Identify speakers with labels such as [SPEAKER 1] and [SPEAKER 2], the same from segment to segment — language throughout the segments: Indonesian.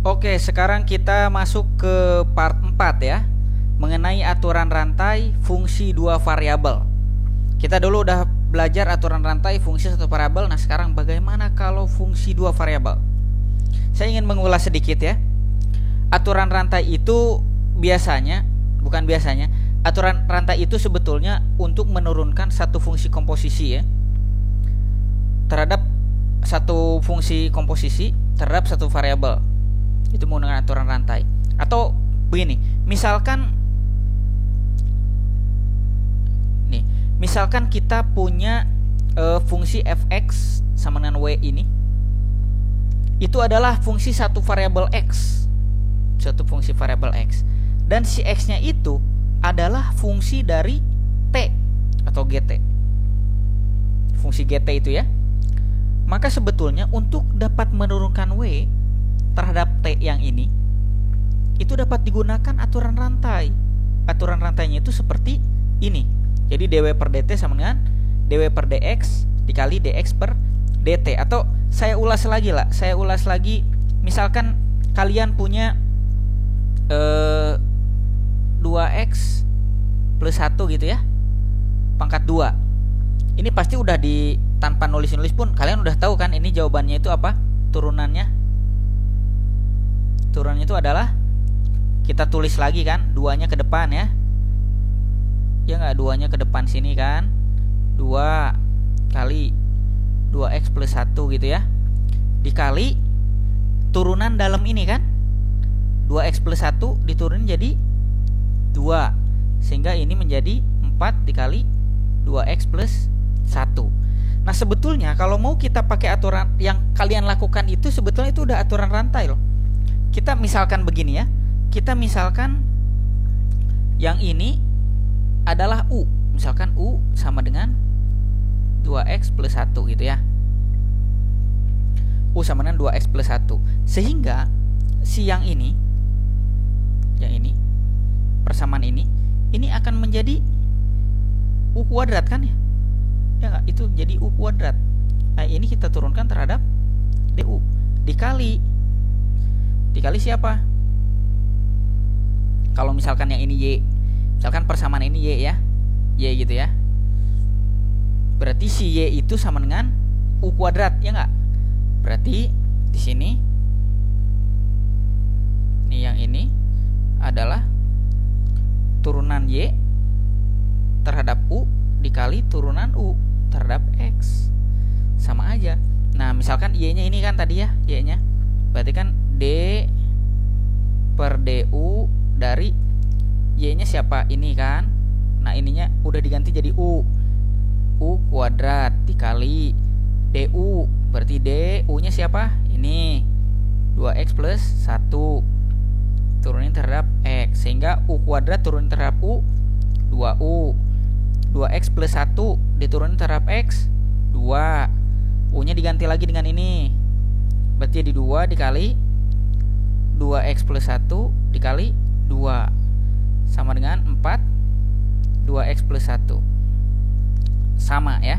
[SPEAKER 1] Oke, sekarang kita masuk ke part 4 ya, mengenai aturan rantai fungsi dua variabel. Kita dulu udah belajar aturan rantai fungsi satu variabel. Nah, sekarang bagaimana kalau fungsi dua variabel? Saya ingin mengulas sedikit ya. Aturan rantai itu aturan rantai itu sebetulnya untuk menurunkan satu fungsi komposisi ya, terhadap satu fungsi komposisi terhadap satu variabel. Itu menggunakan aturan rantai. Atau begini, misalkan kita punya fungsi fx sama dengan w ini, itu adalah fungsi satu variabel x, dan si x nya itu adalah fungsi dari t atau gt, fungsi gt itu ya. Maka sebetulnya untuk dapat menurunkan w terhadap t yang ini, itu dapat digunakan aturan rantai. Aturan rantainya itu seperti ini. Jadi dw per dt sama dengan dw per dx dikali dx per dt. Atau saya ulas lagi, misalkan kalian punya 2x plus 1 gitu ya, pangkat 2. Ini pasti udah tanpa nulis-nulis pun kalian udah tahu kan ini jawabannya itu apa? Turunannya itu adalah, kita tulis lagi kan, 2-nya ke depan ya. Ya enggak, 2-nya ke depan sini kan. 2 kali 2x plus 1 gitu ya, dikali turunan dalam ini kan, 2x plus 1 diturunin jadi 2, sehingga ini menjadi 4 dikali 2x plus 1. Nah, sebetulnya kalau mau kita pakai aturan yang kalian lakukan itu, sebetulnya itu udah aturan rantai loh. Kita misalkan begini ya, kita misalkan yang ini adalah U, misalkan U sama dengan 2x plus 1 gitu ya, U sama dengan 2x plus 1, sehingga si yang ini persamaan ini akan menjadi U kuadrat kan ya, ya nggak, itu jadi U kuadrat. Nah, ini kita turunkan terhadap DU dikali siapa? Kalau misalkan yang ini Y, misalkan persamaan ini Y ya, Y gitu ya, berarti si Y itu sama dengan U kuadrat, ya nggak? Berarti di sini yang ini adalah turunan Y terhadap U dikali turunan U terhadap X, sama aja. Nah, misalkan Y-nya ini kan tadi ya, Y-nya berarti kan D per DU dari Y-nya siapa? Ini kan. Nah, ininya udah diganti jadi U kuadrat dikali DU, berarti DU-nya siapa? Ini 2x plus 1 turunin terhadap X, sehingga U kuadrat turunin terhadap U 2U, 2x plus 1 diturunin terhadap X 2, U-nya diganti lagi dengan ini, berarti jadi 2 dikali 2x plus 1 dikali 2 sama dengan 4, 2x plus 1 sama ya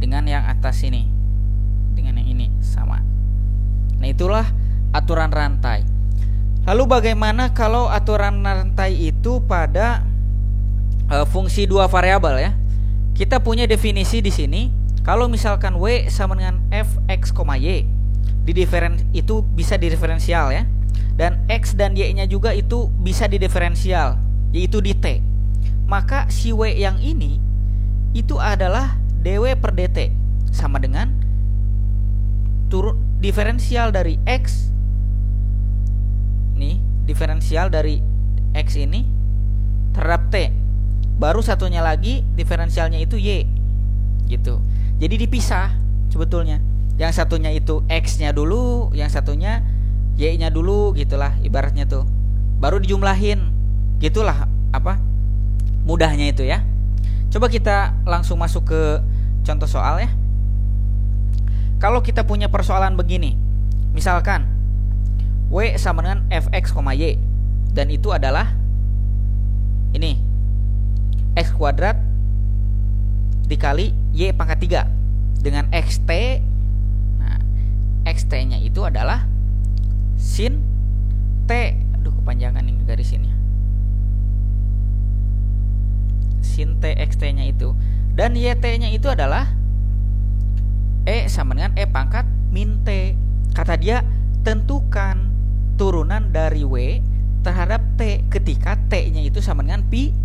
[SPEAKER 1] dengan yang atas ini, dengan yang ini sama. Nah, itulah aturan rantai. Lalu bagaimana kalau aturan rantai itu pada fungsi dua variabel ya? Kita punya definisi di sini. Kalau misalkan w sama dengan fx, y, itu bisa didiferensial ya. Dan x dan y-nya juga itu bisa didiferensial, yaitu di t. Maka si w yang ini itu adalah dw per dt sama dengan diferensial dari x. Nih, diferensial dari x ini terhadap t. Baru satunya lagi diferensialnya itu y. Gitu. Jadi dipisah sebetulnya. Yang satunya itu x-nya dulu, yang satunya y-nya dulu, gitulah ibaratnya tuh. Baru dijumlahin. Gitulah mudahnya itu ya. Coba kita langsung masuk ke contoh soal ya. Kalau kita punya persoalan begini, misalkan w sama dengan fx, y, dan itu adalah ini x kuadrat dikali y pangkat 3 dengan xt. Nah, xt nya itu adalah sin T. Aduh, kepanjangan ini garisinnya. Sin T X T-nya itu. Dan YT-nya itu adalah E sama dengan E pangkat min T. Kata dia, tentukan turunan dari W terhadap T ketika T-nya itu sama dengan pi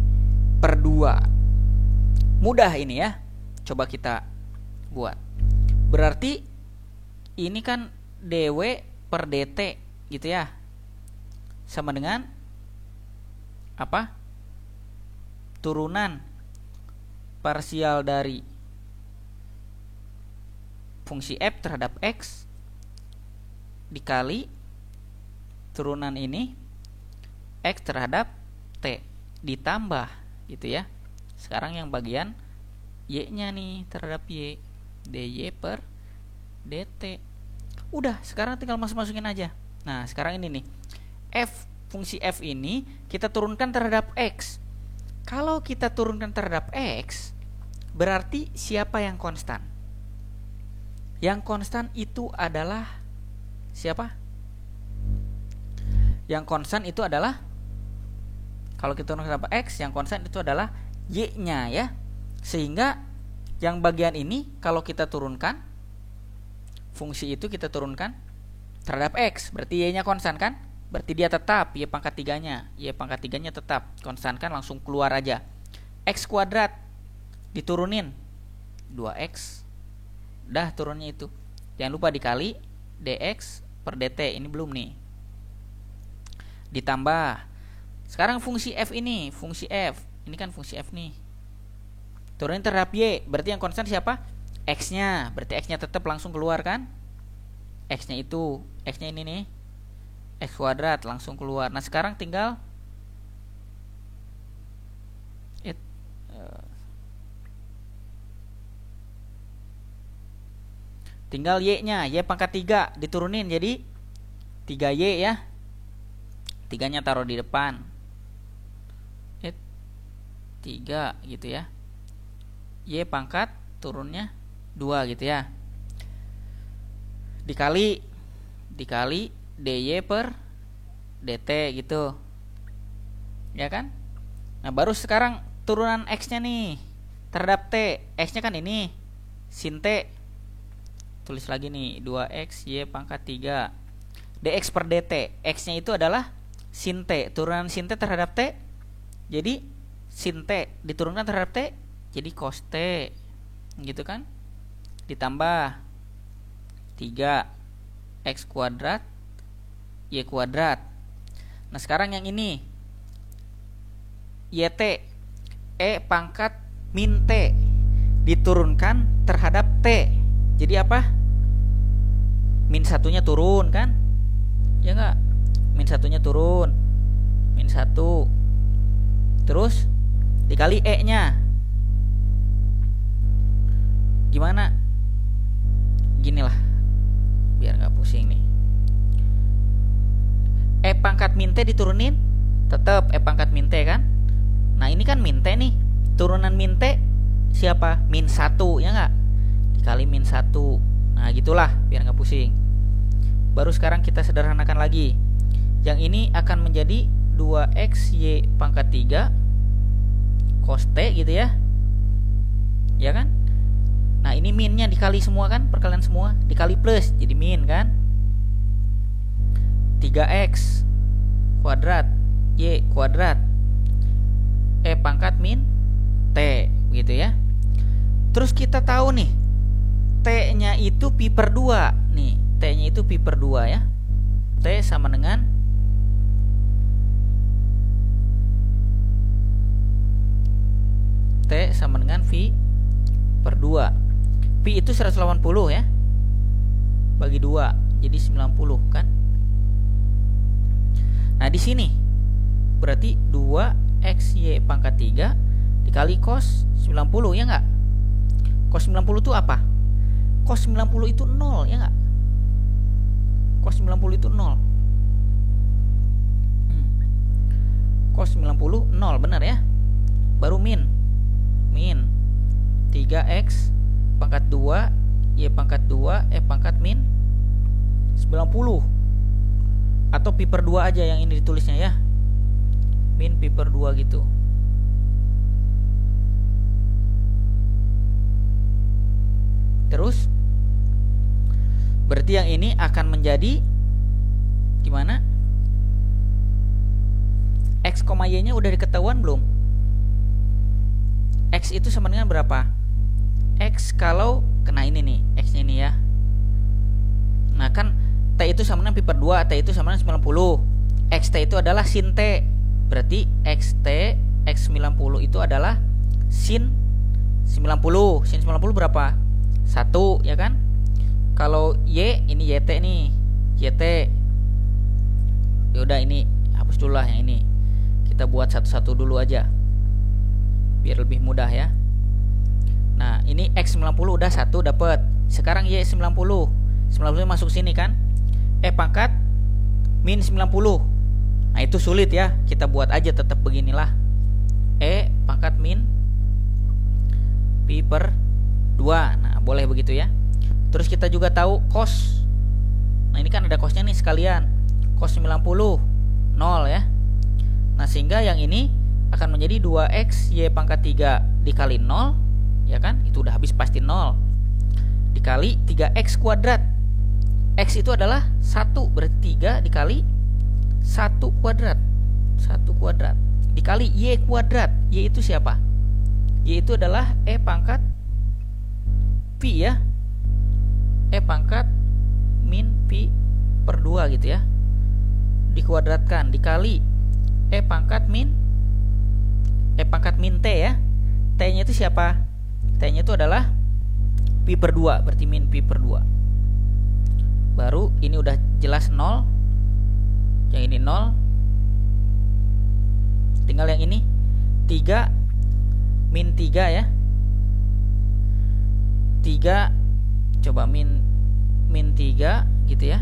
[SPEAKER 1] per 2. Mudah ini ya. Coba kita buat. Berarti ini kan dW per dt gitu ya. Sama dengan apa? Turunan parsial dari fungsi f terhadap x dikali turunan ini x terhadap t ditambah gitu ya. Sekarang yang bagian y-nya nih terhadap y, dy per dt. Udah, sekarang tinggal masukin aja. Nah, sekarang ini nih. Fungsi f ini kita turunkan terhadap x. Kalau kita turunkan terhadap x, berarti siapa yang konstan? Yang konstan itu adalah siapa? Yang konstan itu adalah, kalau kita turunkan terhadap x, yang konstan itu adalah y-nya ya. Sehingga yang bagian ini kalau kita turunkan, fungsi itu kita turunkan terhadap x, berarti y-nya konstan kan? Berarti dia tetap, y pangkat 3-nya. Y pangkat 3-nya tetap. Konstan kan, langsung keluar aja. X kuadrat diturunin 2x. Dah turunnya itu. Jangan lupa dikali dx per dt. Ini belum nih. Ditambah. Sekarang fungsi f ini, fungsi f. Ini kan fungsi f nih. Turunin terhadap y. Berarti yang konstan siapa? X-nya. Berarti x-nya tetap langsung keluar kan? X-nya itu. X-nya ini nih. X kuadrat langsung keluar. Nah, sekarang tinggal tinggal y-nya, y pangkat 3 diturunin jadi 3y ya. 3-nya taruh di depan. 3 gitu ya. Y pangkat turunnya 2 gitu ya. Dikali dy per dt gitu. Ya kan? Nah, baru sekarang turunan x-nya nih terhadap t. X-nya kan ini sin t. Tulis lagi nih 2x y pangkat 3 dx per dt. X-nya itu adalah sin t. Turunan sin t terhadap t. Jadi sin t diturunkan terhadap t jadi cos t. Gitu kan? Ditambah 3x kuadrat y kuadrat. Nah, sekarang yang ini yt e pangkat min t diturunkan terhadap t. Jadi apa? Min satunya turun kan? Ya enggak? Min satunya turun. Min 1. Terus dikali e nya. Gimana? Ginilah. Biar enggak pusing nih. E pangkat min t diturunin tetap E pangkat min t kan. Nah, ini kan min t nih. Turunan min t siapa? Min 1 ya enggak? Dikali min 1. Nah, gitulah biar enggak pusing. Baru sekarang kita sederhanakan lagi. Yang ini akan menjadi 2x y pangkat 3 cos t gitu ya. Ya kan? Nah, ini minnya dikali semua kan? Perkalian semua dikali plus jadi min kan? 3x kuadrat y kuadrat e pangkat min t gitu ya. Terus kita tahu nih t-nya itu pi per 2 nih. T-nya itu pi per 2 ya. T sama dengan T sama dengan V per 2. Pi itu 180 ya. Bagi 2 jadi 90 kan. Nah, di sini berarti 2xy pangkat 3 dikali cos 90 ya enggak? Cos 90 itu apa? Cos 90 itu 0 ya enggak? Cos 90 itu 0. Cos 90 0 benar ya? Baru min 3x pangkat 2 y pangkat 2 e pangkat min 90. Atau pi per 2 aja yang ini ditulisnya ya, min pi per 2 gitu. Terus berarti yang ini akan menjadi gimana? X, Y nya udah diketahuan belum? X itu sama dengan berapa? X kalau kena ini nih, X nya ini ya. Nah kan T itu sama dengan pi per 2, T itu sama dengan 90. XT itu adalah sin T. Berarti XT X 90 itu adalah sin 90. Sin 90 berapa? 1 ya kan? Kalau Y ini YT nih, YT. Yaudah ini hapus dulu lah yang ini. Kita buat satu-satu dulu aja biar lebih mudah ya. Nah, ini X 90 udah 1 dapat. Sekarang Y 90. 90 masuk sini kan? Pangkat min 90. Nah, itu sulit ya. Kita buat aja tetap beginilah. Pangkat min pi per 2. Nah, boleh begitu ya. Terus kita juga tahu cos. Nah, ini kan ada cosnya nih sekalian. Cos 90 0 ya. Nah, sehingga yang ini akan menjadi 2x y pangkat 3 dikali 0, ya kan? Itu udah habis pasti 0. Dikali 3x kuadrat. X itu adalah 1, berarti 3 dikali 1 kuadrat. 1 kuadrat. Dikali y kuadrat. Y itu siapa? Y itu adalah pangkat pi ya. Pangkat min pi per 2 gitu ya. Dikuadratkan dikali pangkat min t ya. T nya itu siapa? T nya itu adalah pi per 2, berarti min pi per 2. Baru ini udah jelas 0. Yang ini 0. Tinggal yang ini 3 min 3 ya. 3 coba min 3 gitu ya.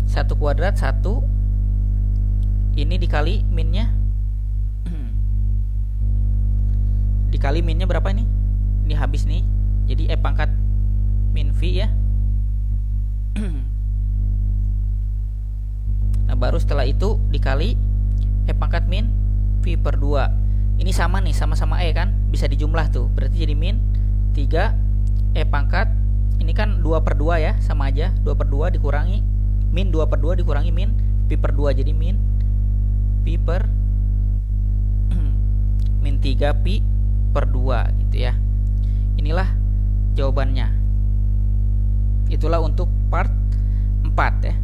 [SPEAKER 1] 1 kuadrat 1. Ini dikali minnya. Dikali minnya berapa nih? Ini habis nih. Jadi pangkat min v ya. Nah, baru setelah itu dikali pangkat min v per 2. Ini sama nih, sama-sama kan? Bisa dijumlah tuh. Berarti jadi min 3 pangkat. Ini kan 2 per 2 ya, sama aja. 2 per 2 dikurangi min 2 per 2 dikurangi min pi per 2. Jadi min pi per min 3 pi per 2 gitu ya. Inilah jawabannya. Itulah untuk part 4 ya.